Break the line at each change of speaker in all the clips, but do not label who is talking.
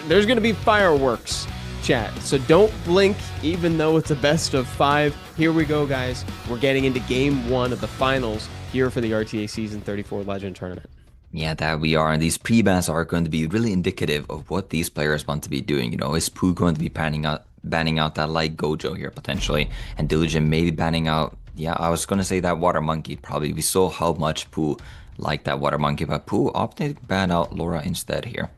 there's going to be fireworks, chat. So don't blink, even though it's a best of 5. Here we go, guys. We're getting into game 1 of the finals here for the RTA Season 34 Legend Tournament.
Yeah, that we are. And these pre-bans are going to be really indicative of what these players want to be doing. Is Pooh going to be banning out that light Gojo here potentially? And Diligent maybe banning out, yeah, I was going to say that Water Monkey probably. We saw how much Pooh liked that Water Monkey, but Pooh opted to ban out Laura instead here.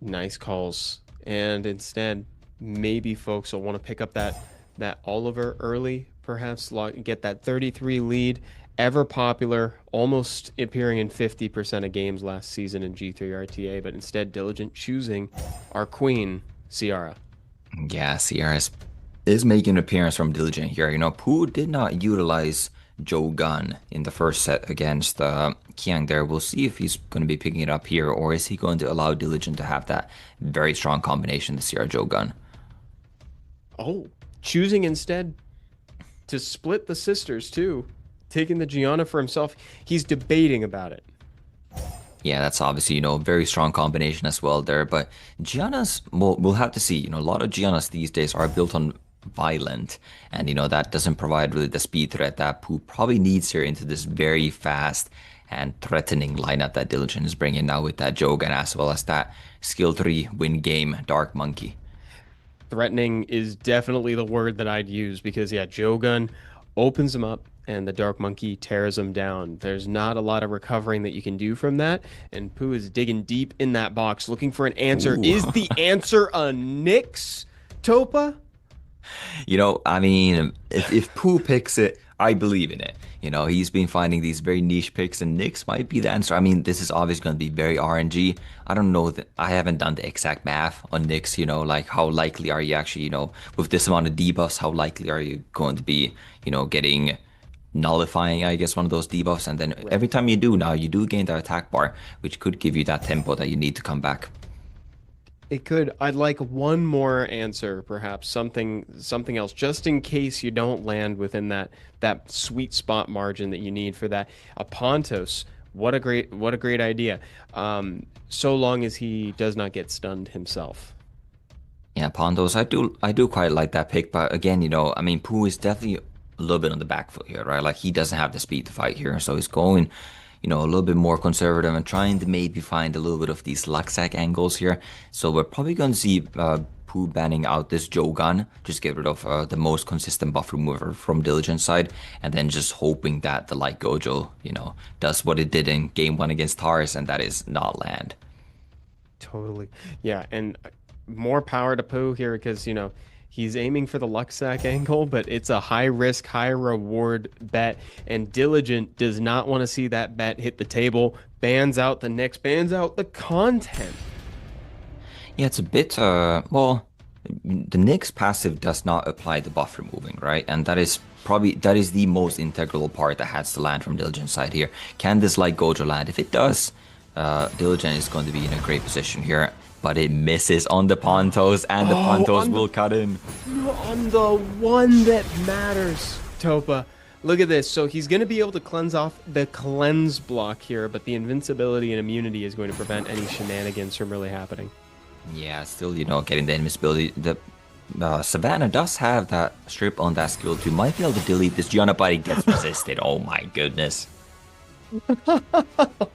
Nice calls. And instead, maybe folks will want to pick up that Oliver early, perhaps get that 33 lead. Ever popular, almost appearing in 50% of games last season in G3 RTA, but instead Diligent choosing our queen, Ciara.
Yeah, Sierra is making an appearance from Diligent here. Pooh did not utilize Joe Gun in the first set against Kiang there. We'll see if he's going to be picking it up here, or is he going to allow Diligent to have that very strong combination, the Sierra Joe Gun.
Oh, choosing instead to split the sisters too. Taking the Gianna for himself. He's debating about it.
Yeah, that's obviously, very strong combination as well there. But Gianna's, well, we'll have to see. A lot of Giannas these days are built on violent. And, that doesn't provide really the speed threat that Pooh probably needs here into this very fast and threatening lineup that Diligent is bringing now with that Jogan as well as that skill 3 win game Dark Monkey.
Threatening is definitely the word that I'd use because, yeah, Jogun opens him up and the Dark Monkey tears him down. There's not a lot of recovering that you can do from that. And Pooh is digging deep in that box, looking for an answer.
Ooh.
Is the answer a Nyx, Topa?
I mean, if Pooh picks it, I believe in it. He's been finding these very niche picks, and Nyx might be the answer. I mean, this is obviously going to be very RNG. I don't know that I haven't done the exact math on Nyx, like how likely are you actually, with this amount of debuffs, how likely are you going to be, getting nullifying, I guess, one of those debuffs. And then every time you do now, you do gain the attack bar, which could give you that tempo that you need to come back.
It could. I'd like one more answer, perhaps something else, just in case you don't land within that sweet spot margin that you need for that. A Pontos, what a great idea. So long as he does not get stunned himself.
Yeah, Pontos, I do quite like that pick, but again, I mean, Pooh is definitely a little bit on the back foot here, right? Like he doesn't have the speed to fight here, so he's going, a little bit more conservative and trying to maybe find a little bit of these Luxac angles here. So we're probably going to see Pooh banning out this Jogan, just get rid of the most consistent buff remover from Diligent's side, and then just hoping that the Light Gojo, does what it did in game 1 against Taurus, and that is not land.
Totally. Yeah, and more power to Pooh here because, he's aiming for the Luxac angle, but it's a high risk, high reward bet. And Diligent does not want to see that bet hit the table. Bans out the Nyx, bans out the content.
Yeah, it's a bit, well, the Nyx passive does not apply the buff removing, right? And that is the most integral part that has to land from Diligent's side here. Can this Light Gojo land? If it does, Diligent is going to be in a great position here. But it misses on the Pontos, and the Pontos will cut in.
On the one that matters, Topa. Look at this. So he's going to be able to cleanse off the cleanse block here, but the invincibility and immunity is going to prevent any shenanigans from really happening.
Yeah, still, getting the invincibility. The Savannah does have that strip on that skill too. Might be able to delete this. Gianna, but he gets resisted. Oh my goodness.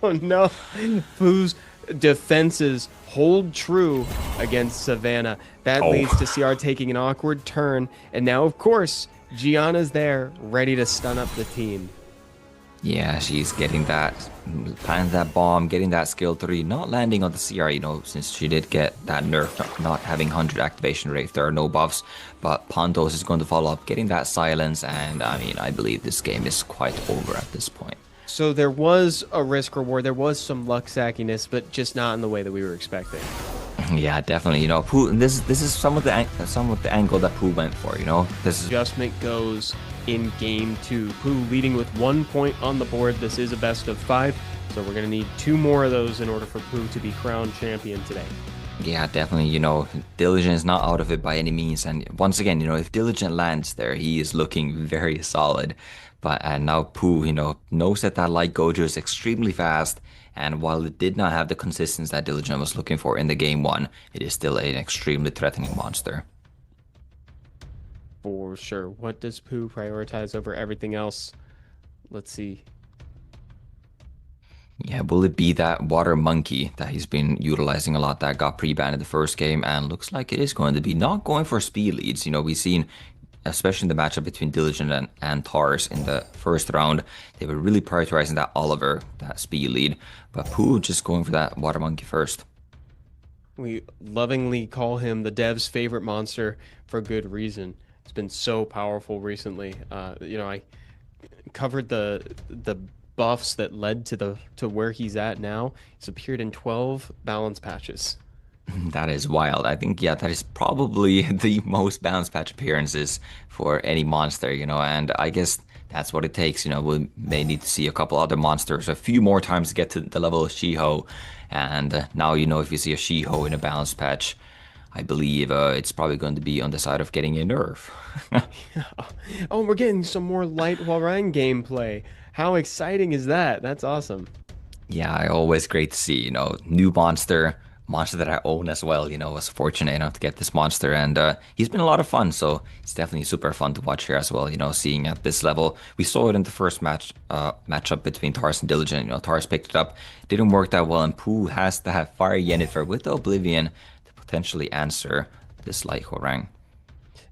Oh no. Pooh's defenses hold true against Savannah. That leads to CR taking an awkward turn. And now, of course, Gianna's there, ready to stun up the team.
Yeah, she's getting that, planting that bomb, getting that skill 3, not landing on the CR, since she did get that nerf, not having 100 activation rate. There are no buffs, but Pontos is going to follow up, getting that silence. And I mean, I believe this game is quite over at this point.
So there was a risk reward, there was some luck sackiness, but just not in the way that we were expecting.
Yeah, definitely. Pooh, this is some of the angle that Pooh went for. This
adjustment goes in game 2. Pooh leading with 1 point on the board. This is a best of 5, so we're gonna need 2 more of those in order for Pooh to be crowned champion today.
Yeah, definitely. Diligent is not out of it by any means. And once again, if Diligent lands there, he is looking very solid. But and now Pooh, knows that Light Gojo is extremely fast, And while it did not have the consistency that Diligent was looking for in the game one, it is still an extremely threatening monster.
For sure. What does Pooh prioritize over everything else? Let's see.
Yeah, will it be that water monkey that he's been utilizing a lot that got pre-banned in the first game? And looks like it is going to be not going for speed leads. We've seen, especially in the matchup between Diligent and Tars in the first round, they were really prioritizing that Oliver, that speed lead. But Pooh just going for that water monkey first.
We lovingly call him the dev's favorite monster for good reason. It's been so powerful recently. I covered the buffs that led to where he's at now. He's appeared in 12 balance patches.
That is wild. I think, yeah, that is probably the most balance patch appearances for any monster, and I guess that's what it takes. We may need to see a couple other monsters a few more times to get to the level of Shiho. And now, if you see a Shiho in a balance patch, I believe it's probably going to be on the side of getting a nerf.
Oh, we're getting some more light Hwoarang gameplay. How exciting is that? That's awesome.
Yeah, always great to see, new monster that I own as well, was fortunate enough to get this monster and he's been a lot of fun, so it's definitely super fun to watch here as well, seeing at this level. We saw it in the first matchup between Tars and Diligent, Tars picked it up, didn't work that well, and Pooh has to have Fire Yennefer with the Oblivion to potentially answer this Light Hwoarang.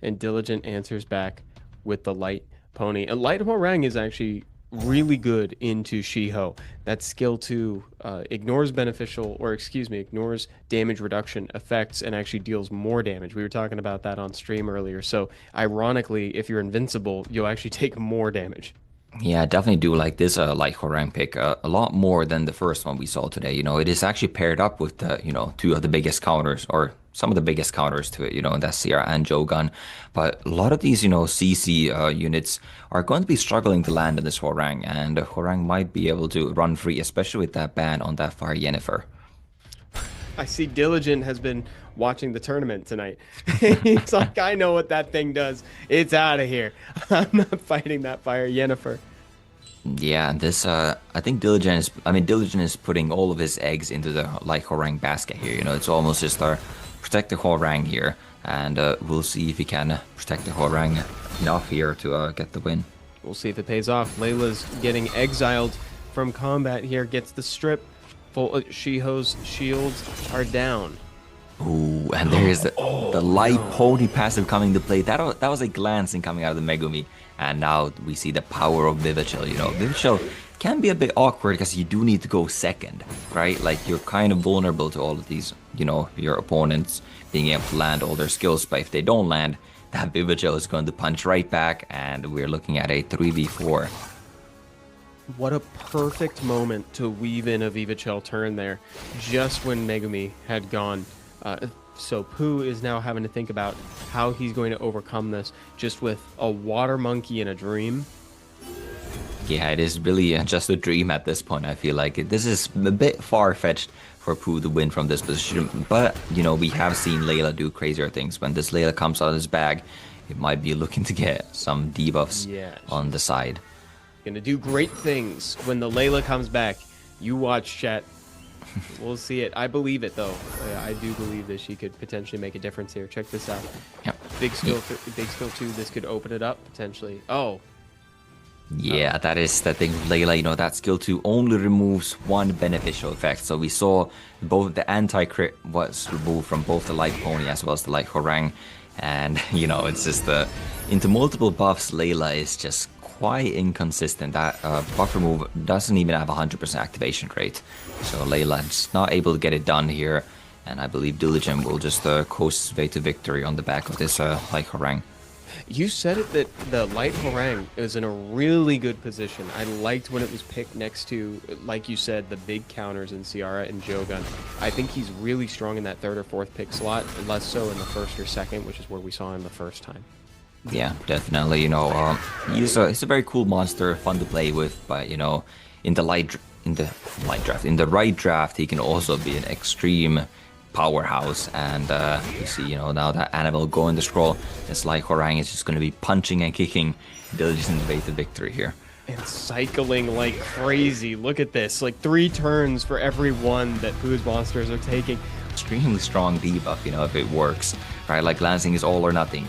And Diligent answers back with the light pony. And light Hwoarang is actually really good into Shiho. That skill 2 ignores ignores damage reduction effects and actually deals more damage. We were talking about that on stream earlier. So ironically, if you're invincible, you'll actually take more damage.
Yeah, I definitely do like this Light Hwoarang pick a lot more than the first one we saw today. It is actually paired up with the, two of the biggest counters or some of the biggest counters to it, and that's Sierra and Jogan. But a lot of these, CC units are going to be struggling to land in this Hwoarang, and Hwoarang might be able to run free, especially with that ban on that Fire Yennefer.
I see Diligent has been watching the tournament tonight. He's like, I know what that thing does. It's out of here. I'm not fighting that Fire Yennefer.
Yeah, this I think Diligent is putting all of his eggs into the Light Hwoarang basket here. It's almost just our protect the Hwoarang here, and we'll see if he can protect the Hwoarang enough here to get the win.
We'll see if it pays off. Layla's getting exiled from combat here, gets the strip. Shiho's shields are down.
Ooh, and there's the light pony passive coming to play. That was a glancing coming out of the Megumi, and now we see the power of Vivichel. Vivichel can be a bit awkward because you do need to go second, right? Like you're kind of vulnerable to all of these, your opponents being able to land all their skills, but if they don't land, that Vivichel is going to punch right back, and we're looking at a 3v4.
What a perfect moment to weave in a Vivichel turn there, just when Megumi had gone. So Pooh is now having to think about how he's going to overcome this just with a water monkey in a dream.
Yeah, it is really just a dream at this point. I feel like this is a bit far-fetched for Pooh to win from this position. But, we have seen Layla do crazier things. When this Layla comes out of his bag, it might be looking to get some debuffs on the side.
Gonna do great things when the Layla comes back. You watch, chat. We'll see it. I believe it, though. I do believe that she could potentially make a difference here. Check this out.
Yep.
Big skill 2. This could open it up, potentially. Oh.
Yeah, that is the thing with Layla, that skill 2 only removes one beneficial effect. So we saw both the anti-crit was removed from both the Light Pony as well as the Light Hwoarang. And, it's just into multiple buffs, Layla is just quite inconsistent. That buff remove doesn't even have 100% activation rate. So Layla's not able to get it done here. And I believe Diligent will just coast his way to victory on the back of this Light Hwoarang.
You said it that the Light Hwoarang is in a really good position. I liked when it was picked next to, like you said, the big counters in Ciara and Jogan. I think he's really strong in that 3rd or 4th pick slot, less so in the 1st or 2nd, which is where we saw him the first time.
Yeah, definitely. He's a very cool monster, fun to play with. But in the right draft, he can also be an extreme powerhouse. And you see, now that Annabelle going to scroll, this Light Hwoarang is just going to be punching and kicking Diligent way to victory here.
And cycling like crazy. Look at this. Like 3 turns for every one that Pooh's monsters are taking.
Extremely strong debuff, if it works, right? Like glancing is all or nothing,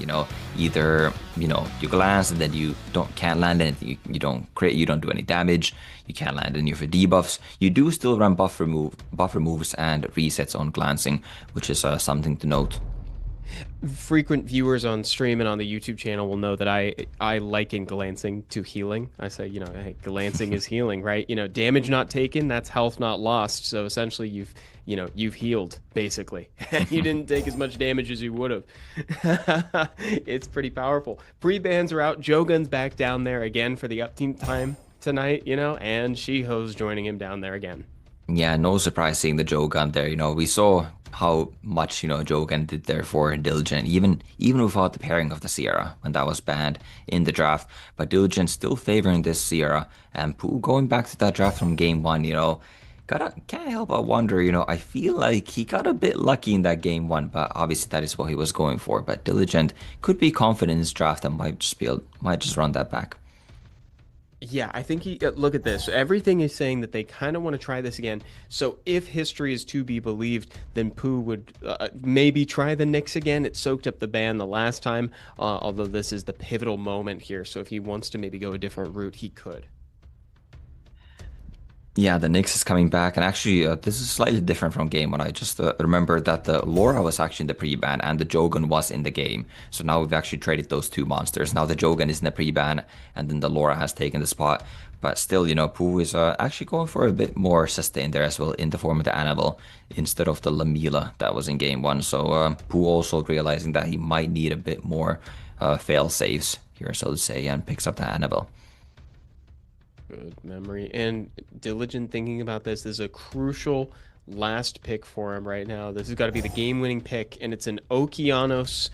Either, you glance and then you can't land anything, you don't crit, you don't do any damage, you can't land any of your debuffs. You do still run buff removes and resets on glancing, which is something to note.
Frequent viewers on stream and on the YouTube channel will know that I liken glancing to healing. I say, hey, glancing is healing, right? Damage not taken, that's health not lost. So essentially you've healed basically. You didn't take as much damage as you would have. It's pretty powerful. Pre-bans are out. Jogun's back down there again for the upteenth time tonight, and Shiho's joining him down there again.
Yeah, no surprise seeing the Jogan there. We saw how much, Jogan did there for Diligent, even without the pairing of the Sierra when that was banned in the draft. But Diligent still favoring this Sierra and Pooh going back to that draft from game one, can't help but wonder, I feel like he got a bit lucky in that game one, but obviously that is what he was going for. But Diligent could be confident in his draft and might just run that back.
Yeah, I think look at this. Everything is saying that they kind of want to try this again. So if history is to be believed, then Pooh would maybe try the Knicks again. It soaked up the ban the last time, although this is the pivotal moment here. So if he wants to maybe go a different route, he could.
Yeah, the Nyx is coming back, and actually, this is slightly different from game one. I just remembered that the Laura was actually in the pre-ban and the Jogan was in the game. So now we've actually traded those two monsters. Now the Jogan is in the pre-ban, and then the Laura has taken the spot. But still, Pooh is actually going for a bit more sustain there as well in the form of the Annabelle instead of the Lamila that was in game one. So Pooh also realizing that he might need a bit more fail saves here, so to say, and picks up the Annabelle.
Good memory. And Diligent thinking about this is a crucial last pick for him right now. This has got to be the game-winning pick, and it's an Okeanos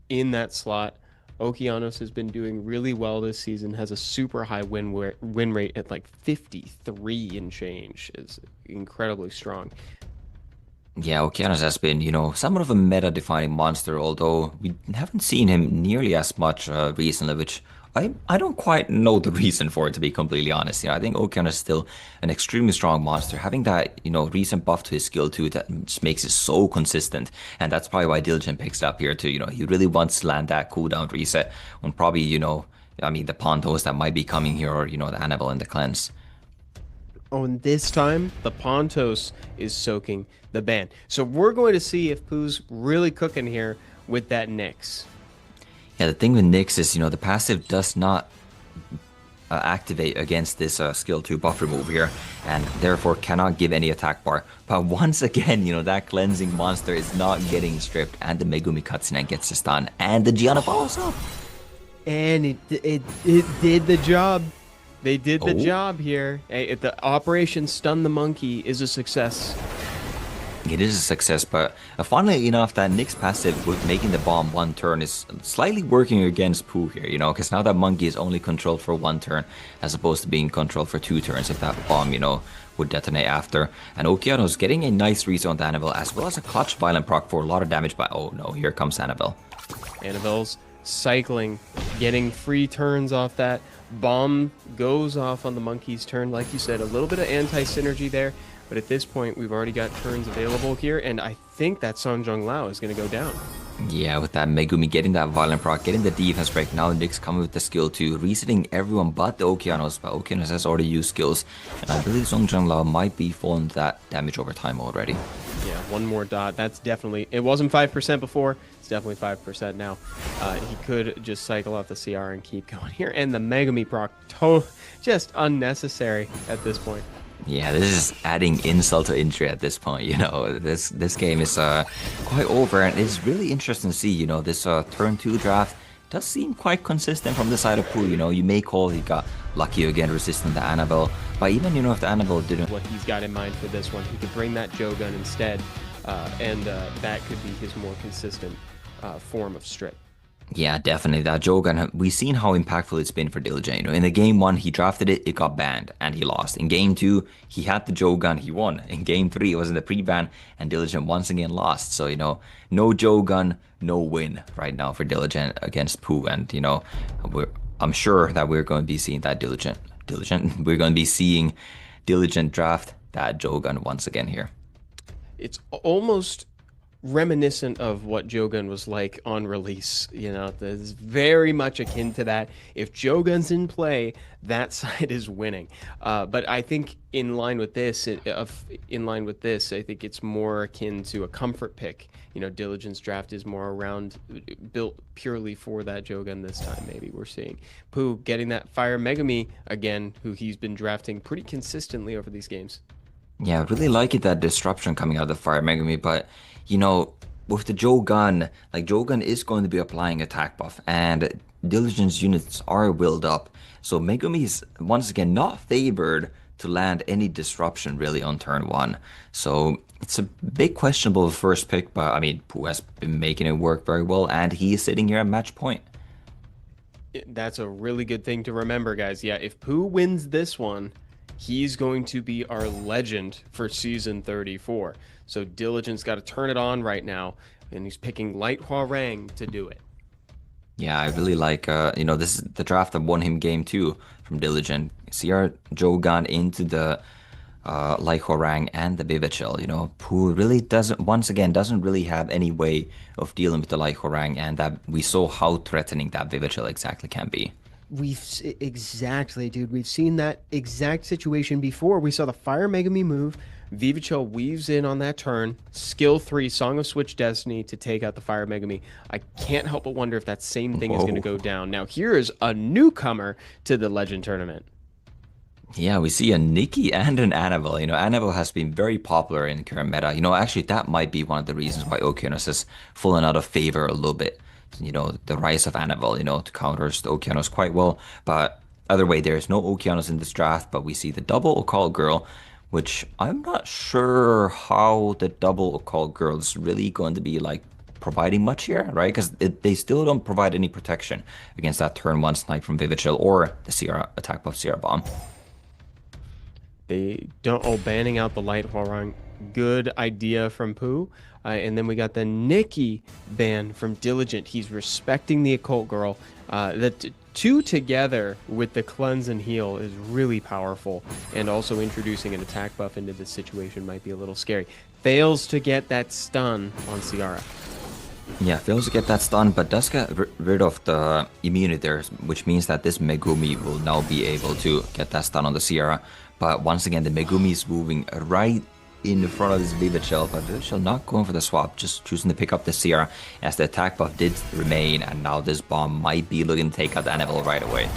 in that slot. Okeanos has been doing really well this season, has a super high win rate at like 53 and change. Is incredibly strong.
Yeah, Okeanos has been, somewhat of a meta-defining monster, although we haven't seen him nearly as much recently, which I don't quite know the reason for it, to be completely honest. I think Okeanos is still an extremely strong monster, having that, recent buff to his skill too, that just makes it so consistent, and that's probably why Diligent picks it up here too. He really wants to land that cooldown reset on probably, I mean, the Pontos that might be coming here, or, the Annabelle and the Cleanse.
Oh, and this time, the Pontos is soaking the ban. So we're going to see if Pooh's really cooking here with that Nyx.
Yeah, the thing with Nyx is, the passive does not activate against this skill 2 buff remove here, and therefore cannot give any attack bar. But once again, that cleansing monster is not getting stripped, and the Megumi cutscene and gets the stun, and the Gianna follows up.
And it did the job. They did the
Oh.
job here. Hey, the Operation Stun the Monkey is a success.
It is a success, but funnily enough, that Nyx passive with making the bomb 1 turn is slightly working against Pooh here, because now that Monkey is only controlled for 1 turn, as opposed to being controlled for 2 turns if that bomb, would detonate after. And Okeanos getting a nice reset on the Annabelle, as well as a clutch violent proc for a lot of damage, but oh no, here comes Annabelle.
Annabelle's cycling, getting free turns off that. Bomb goes off on the Monkey's turn. Like you said, a little bit of anti-synergy there. But at this point, we've already got turns available here, and I think that Songjong Lao is going to go down.
Yeah, with that Megumi getting that violent proc, getting the defense break, now Nyx coming with the skill 2, resetting everyone but the Okeanos, but Okeanos has already used skills, and I believe Songjong Lao might be falling to that damage over time already.
Yeah, one more dot. That's definitely... It wasn't 5% before. It's definitely 5% now. He could just cycle off the CR and keep going here. And the Megumi proc, just unnecessary at this point.
Yeah, this is adding insult to injury at this point, This game is quite over, and it's really interesting to see, this turn 2 draft does seem quite consistent from the side of Pooh, You may call he got lucky again resisting the Annabelle, but even, if the Annabelle didn't...
What he's got in mind for this one, he could bring that Jogun instead, and that could be his more consistent form of strip.
Yeah, definitely. That Jogan, we've seen how impactful it's been for Diligent. In the game 1, he drafted it, it got banned, and he lost. In game 2, he had the Jogan, he won. In game 3, it was in the pre-ban, and Diligent once again lost. So, no Jogan, no win right now for Diligent against Pooh. And, I'm sure that we're going to be seeing that Diligent Diligent. We're going to be seeing Diligent draft that Jogan once again here.
It's almost reminiscent of what Jogun was like on release. You know, it's very much akin to that. If Jogun's in play, that side is winning. But I think in line with this, I think it's more akin to a comfort pick. You know, Diligence draft is more around built purely for that Jogun this time. Maybe we're seeing Pooh getting that Fire Megami again, who he's been drafting pretty consistently over these games.
Yeah, I really like it that disruption coming out of the Fire Megami, but you know, with the Jogan, like Jogan is going to be applying attack buff, and Diligence units are willed up. So Megumi is once again not favored to land any disruption really on turn one. So it's a big questionable first pick, but I mean, Pooh has been making it work very well, and he is sitting here at match point.
That's a really good thing to remember, guys. Yeah, if Pooh wins this one, he's going to be our legend for season 34. So Diligent's got to turn it on right now, and he's picking Light Hua-Rang to do it.
Yeah, I really like, this is the draft that won him game two from Diligent. CR Jogan into the Lai Horang and the Vivichel, who really doesn't really have any way of dealing with the Lai Horang, and that we saw how threatening that Vivichel exactly can be.
Exactly, dude. We've seen that exact situation before. We saw the Fire Megami move. Vivichel weaves in on that turn. Skill 3, Song of Switch Destiny to take out the Fire Megami. I can't help but wonder if that same thing is going to
Whoa.
go down. Now, here is a newcomer to the Legend Tournament.
Yeah, we see a Nikki and an Annabelle. Annabelle has been very popular in current meta. Actually, that might be one of the reasons why Okeanos has fallen out of favor a little bit. The rise of Annabelle, to counters the Okeanos quite well. But either way, there is no Okeanos in this draft, but we see the double Occult Girl, which I'm not sure how the double Occult Girl is really going to be like providing much here, right? Because they still don't provide any protection against that turn one snipe from Vivichel or the Sierra attack buff Sierra Bomb.
They don't. Oh, banning out the Light Horror. Good idea from Pooh. And then we got the Nikki ban from Diligent. He's respecting the Occult Girl. The two together with the Cleanse and Heal is really powerful. And also introducing an attack buff into this situation might be a little scary. Fails to get that stun on Ciara.
Yeah, fails to get that stun, but does get rid of the immunity there, which means that this Megumi will now be able to get that stun on the Sierra. But once again, the Megumi is moving right in front of this Vivichel, but Vivichel not going for the swap, just choosing to pick up the Sierra as the attack buff did remain, and now this bomb might be looking to take out the Annabelle right away.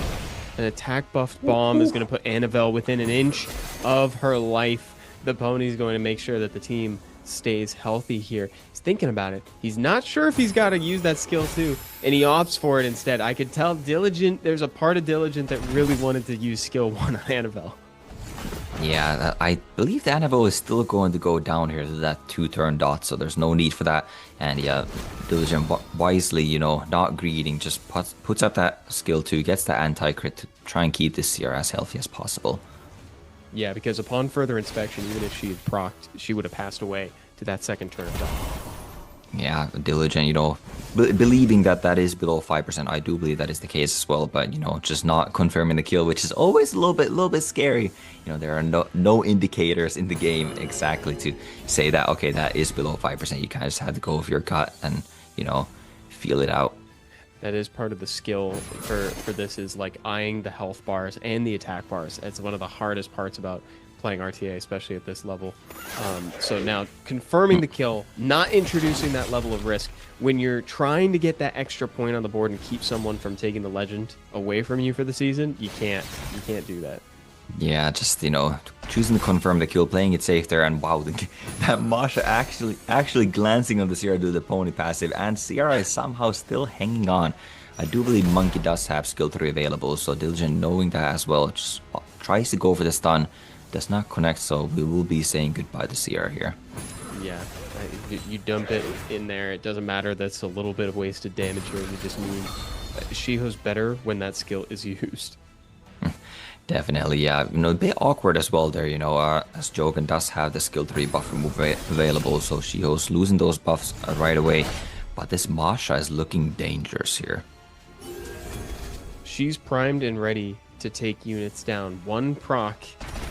An attack buffed bomb is going to put Annabelle within an inch of her life. The pony's going to make sure that the team stays healthy here. He's thinking about it. He's not sure if he's got to use that skill too, and he opts for it instead. I could tell Diligent, there's a part of Diligent that really wanted to use skill 1 on Annabelle.
Yeah, I believe the Annabelle is still going to go down here to that 2-turn dot, so there's no need for that. And yeah, Diligent wisely, not greeding, just puts up that skill 2, gets the anti-crit to try and keep this Sierra as healthy as possible.
Yeah, because upon further inspection, even if she had procced, she would have passed away to that second turn of dot.
Yeah, Diligent, believing that is below 5%. I do believe that is the case as well, but just not confirming the kill, which is always a little bit scary. There are no indicators in the game exactly to say that okay, that is below 5%. You kind of just have to go with your gut and feel it out.
That is part of the skill for this, is like eyeing the health bars and the attack bars. It's one of the hardest parts about playing RTA, especially at this level. So now confirming the kill, not introducing that level of risk. When you're trying to get that extra point on the board and keep someone from taking the legend away from you for the season, you can't do that.
Yeah, just choosing to confirm the kill, playing it safe there, and wow, that Masha actually glancing on the Sierra do the pony passive, and Sierra is somehow still hanging on. I do believe Monkey does have skill 3 available, so Diligent knowing that as well, just tries to go for the stun, does not connect, so we will be saying goodbye to Sierra here.
Yeah, you dump it in there. It doesn't matter. That's a little bit of wasted damage here. You just mean Shiho's better when that skill is used.
Definitely, yeah. A bit awkward as well there, as Jogan does have the skill 3 buff remove available, so Shiho's losing those buffs right away. But this Masha is looking dangerous here.
She's primed and ready to take units down. One proc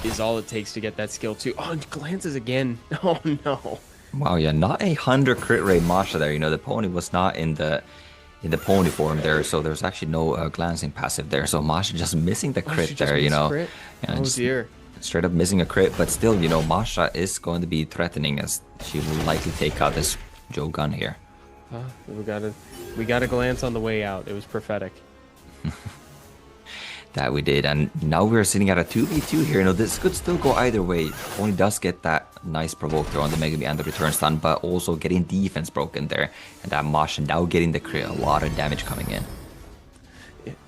is all it takes to get that skill too. Oh, and glances again. Oh no.
Wow, yeah, not 100 crit rate Masha there. You know, the pony was not in the pony form there, so there's actually no glancing passive there. So Masha just missing the
Oh, she
crit
just
there, you
missed
know,
crit.
and
Oh
just
dear.
straight up missing a crit. But still, you know, Masha is going to be threatening as she will likely take out this Joe gun here.
We got a glance on the way out. It was prophetic.
That we did, and now we're sitting at a 2v2 here. You know, this could still go either way. Only does get that nice provoker on the Megami and the return stun, but also getting defense broken there. And that Masha now getting the crit, a lot of damage coming in.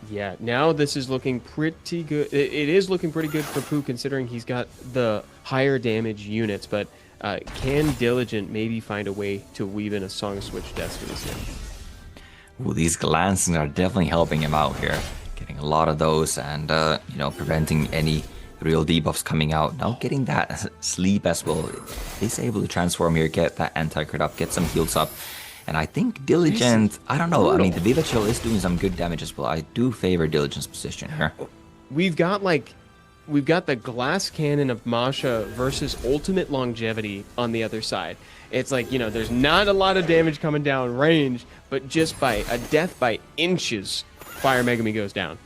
Yeah, now this is looking pretty good. It is looking pretty good for Pooh considering he's got the higher damage units, but can Diligent maybe find a way to weave in a Song of Switch Destinies here?
Ooh, these glancing are definitely helping him out here. Getting a lot of those and, you know, preventing any real debuffs coming out. Now getting that sleep as well. He's able to transform here, get that anti-crit up, get some heals up. And I think Diligent, I don't know, I mean, the Viva Chill is doing some good damage as well. I do favor Diligent's position here.
We've got the glass cannon of Masha versus ultimate longevity on the other side. It's like, you know, there's not a lot of damage coming down range, but just by a death by inches, Fire Megami goes down.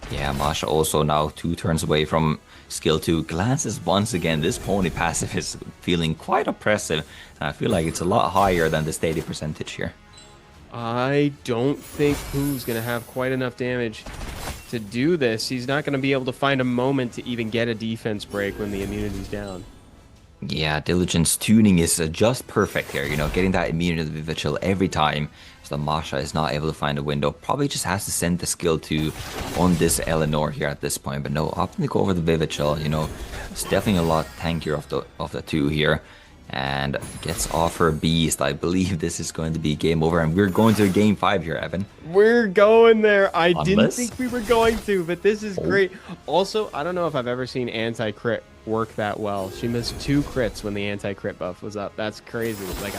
Yeah, Masha also now 2 turns away from skill 2. Glances once again. This pony passive is feeling quite oppressive. And I feel like it's a lot higher than the steady percentage here.
I don't think Pooh's going to have quite enough damage to do this. He's not going to be able to find a moment to even get a defense break when the immunity's down.
Yeah, Diligence tuning is just perfect here. You know, getting that immunity to the Viva Chill every time. So Masha is not able to find a window. Probably just has to send the skill 2 on this Eleanor here at this point. But no, opting to go over the Viva Chill. You know, it's definitely a lot tankier of the 2 here. And gets off her Beast. I believe this is going to be game over. And we're going to game 5 here, Evan.
We're going there. I didn't
Unless...
think we were going to, but this is great. Also, I don't know if I've ever seen anti-crit work that well. She missed 2 crits when the anti-crit buff was up. That's crazy. Like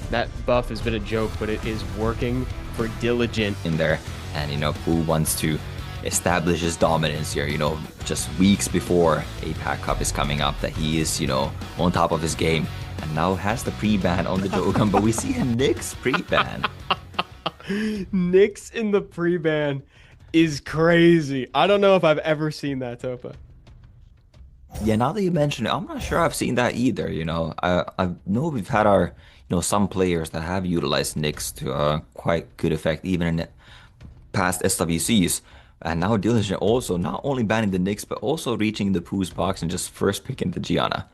that buff has been a joke, but it is working for Diligent
in there. And you know, Pooh wants to establish his dominance here, you know, just weeks before APAC Cup is coming up, that he is, you know, on top of his game. And now has the pre-ban on the Dogan, but we see a Nyx pre-ban.
Nyx in the pre-ban is crazy. I don't know if I've ever seen that, Topa.
Yeah, now that you mention it, I'm not sure I've seen that either, you know. I know we've had our, you know, some players that have utilized Nyx to quite good effect, even in past SWCs. And now Diligent also not only banning the Nyx, but also reaching the Pooh's box and just first picking the Gianna.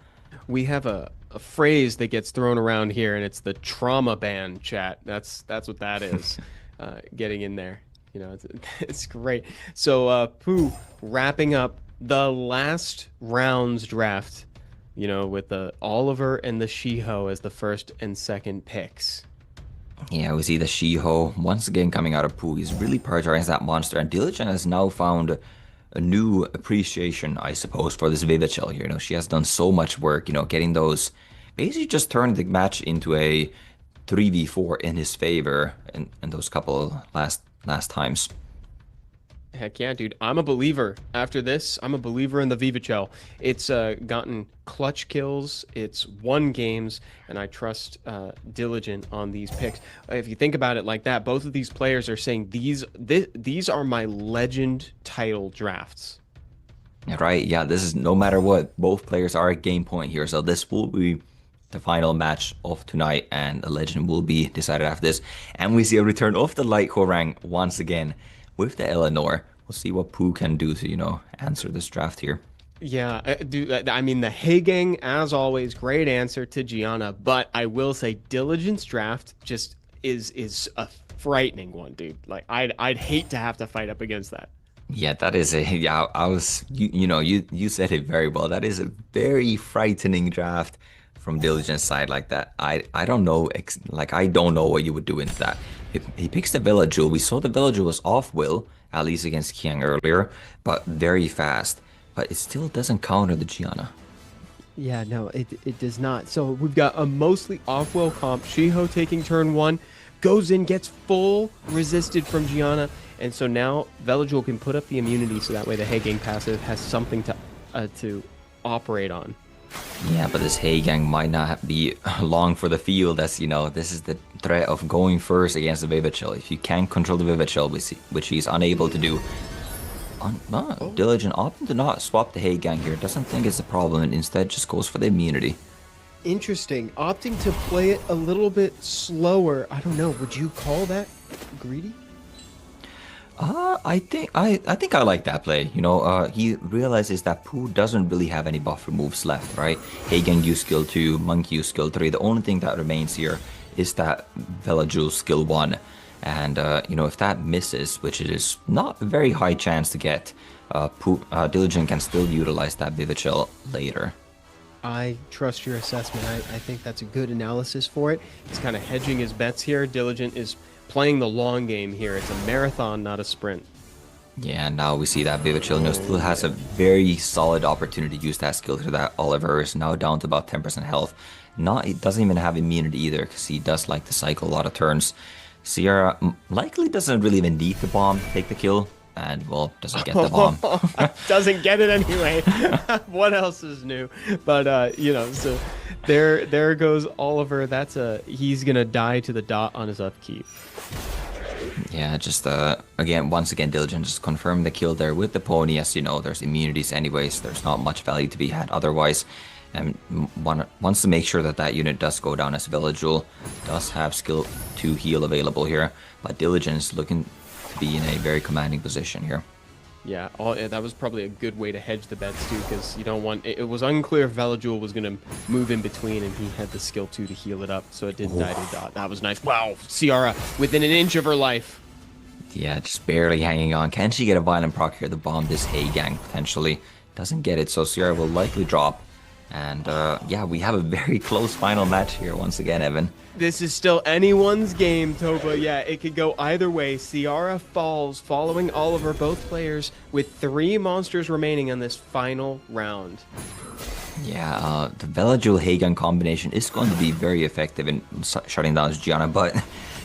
We have a phrase that gets thrown around here, and it's the trauma ban, chat. That's what that is. Getting in there. You know, it's great. So Pooh wrapping up the last round's draft, you know, with the Oliver and the Shiho as the first and second picks.
Yeah, we see the Shiho once again coming out of Pooh. He's really prioritizing that monster, and Diligent has now found a new appreciation, I suppose, for this Viva Chill here. You know, she has done so much work, you know, getting those, basically just turned the match into a 3v4 in his favor in those couple last times.
Heck yeah, dude. I'm a believer. After this, I'm a believer in the Vivachel. It's gotten clutch kills, it's won games, and I trust Diligent on these picks. If you think about it like that, both of these players are saying these are my legend title drafts.
Right, yeah, this is no matter what, both players are at game point here, so this will be the final match of tonight, and a legend will be decided after this. And we see a return of the Light Horang once again with the Eleanor. We'll see what Pooh can do to, you know, answer this draft here.
Yeah, I mean, the Hagang, as always, great answer to Gianna, but I will say Diligence draft just is a frightening one, dude. Like, I'd hate to have to fight up against that.
Yeah, that is a, yeah, I was, you know, you said it very well. That is a very frightening draft from Diligence side like that. I don't know, like, I don't know what you would do into that. He picks the Villa Jewel. We saw the Villa Jewel was off will, at least against Kiang earlier, but very fast. But it still doesn't counter the Gianna.
Yeah, no, it does not. So we've got a mostly off-will comp. Shiho taking turn 1. goes in, gets full resisted from Gianna, and so now Veligil can put up the immunity, so that way the Hagang passive has something to operate on.
Yeah, but this Hagang might not be long for the field, as you know, this is the threat of going first against the Vivichel. If you can't control the Vivichel, which he's unable to do, Diligent opting to not swap the Hagang here, doesn't think it's a problem, and instead just goes for the immunity.
Interesting. Opting to play it a little bit slower. I don't know. Would you call that greedy?
I think I like that play. You know, he realizes that Pooh doesn't really have any buff removes left, right? Hagen used skill 2, Monkey used skill 3. The only thing that remains here is that Velajul skill 1. And, you know, if that misses, which it is not a very high chance to get, Diligent can still utilize that Vivichel later.
I trust your assessment. I think that's a good analysis for it. He's kind of hedging his bets here. Diligent is playing the long game here. It's a marathon, not a sprint.
Yeah, now we see that Vivichel still has a very solid opportunity to use that skill to that Oliver is now down to about 10% health. He doesn't even have immunity either because he does like to cycle a lot of turns. Sierra likely doesn't really even need the bomb to take the kill. And, well, doesn't get the bomb.
Doesn't get it anyway. What else is new? But, you know, so there goes Oliver. He's going to die to the dot on his upkeep.
Yeah, just, once again, Diligent just confirmed the kill there with the pony. As you know, there's immunities anyways. There's not much value to be had otherwise. And wants to make sure that that unit does go down, as Velajul does have skill 2 heal available here. But Diligent is looking to be in a very commanding position here.
Yeah, that was probably a good way to hedge the bets too, because you don't want it was unclear if Velajul was going to move in between, and he had the skill 2 to heal it up, so it didn't die to dot. That was nice. Wow, Ciara within an inch of her life.
Yeah, just barely hanging on. Can she get a violent proc here to bomb this Hagang potentially? Doesn't get it, so Ciara will likely drop. And yeah, we have a very close final match here once again, Evan.
This is still anyone's game, Topa. Yeah, it could go either way. Ciara falls, following Oliver, both players, with 3 monsters remaining on this final round.
Yeah, the Velajul Hagan combination is going to be very effective in shutting down Gianna, but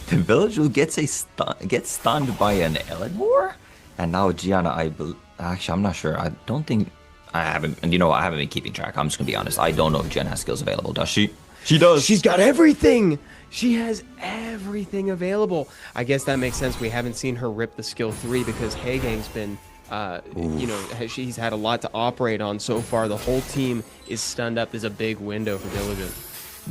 the Velajul gets stunned by an Elenmore, and now Gianna, actually, I'm not sure. I don't think I haven't, and you know, I haven't been keeping track. I'm just gonna be honest. I don't know if Jen has skills available. Does she? She does.
She's got everything. She has everything available. I guess that makes sense. We haven't seen her rip the skill 3 because Hagang's been, you know, she's had a lot to operate on so far. The whole team is stunned up. There's a big window for Diligent.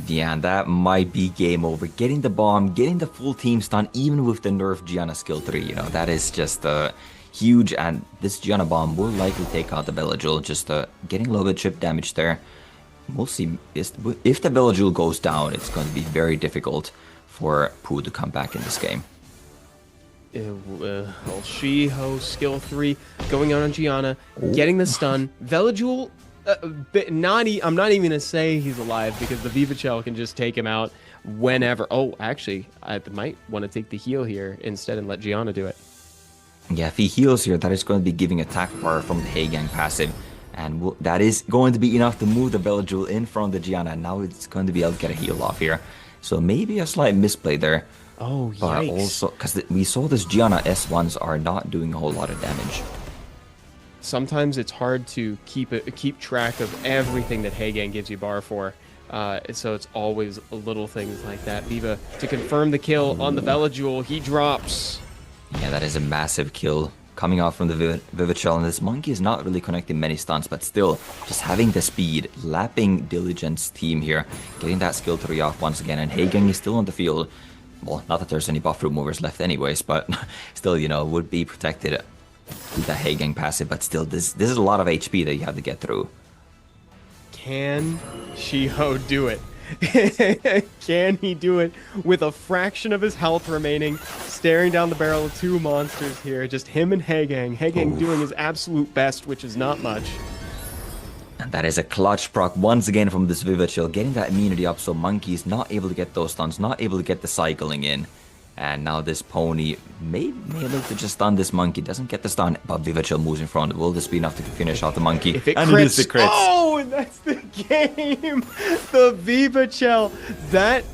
Yeah, that might be game over. Getting the bomb, getting the full team stun, even with the nerf Gianna skill 3, you know, that is just huge, and this Gianna bomb will likely take out the Velajul, just getting a little bit chip damage there. We'll see. If the Velajul goes down, it's going to be very difficult for Pooh to come back in this game.
Shiho skill 3 going out on Gianna, getting the stun. Velajul, I'm not even going to say he's alive because the Vivichel can just take him out whenever. Oh, actually, I might want to take the heal here instead and let Gianna do it.
Yeah, if he heals here, that is going to be giving attack power from the Hagang passive. And that is going to be enough to move the Velajul in from the Gianna. Now it's going to be able to get a heal off here. So maybe a slight misplay there.
Oh,
but
yikes.
also, because we saw this Gianna S1s are not doing a whole lot of damage.
Sometimes it's hard to keep track of everything that Hagang gives you bar for. So it's always little things like that. Viva to confirm the kill on the Velajul. He drops.
Yeah, that is a massive kill coming out from the Vivichel, and this Monkey is not really connecting many stuns, but still, just having the speed, lapping Diligent's team here, getting that skill 3 off once again, and Hagang is still on the field. Well, not that there's any buff removers left anyways, but still, you know, would be protected with that Hagang passive, but still, this is a lot of HP that you have to get through.
Can Shiho do it? Can he do it with a fraction of his health remaining, staring down the barrel of 2 monsters here, just him and Hagang. Hagang doing his absolute best, which is not much.
And that is a clutch proc once again from this Vivichel, getting that immunity up so Monkey's not able to get those stuns, not able to get the cycling in. And now this pony may look to just stun this Monkey. Doesn't get the stun, but Vivichel moves in front. Will this be enough to finish off the Monkey?
If it
and
crits,
it is the crits.
Oh, and that's the game. The Vivichel. That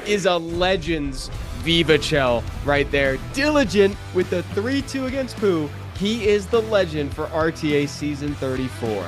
is a Legends Viva Chell right there. Diligent with the 3-2 against Pooh. He is the legend for RTA season 34.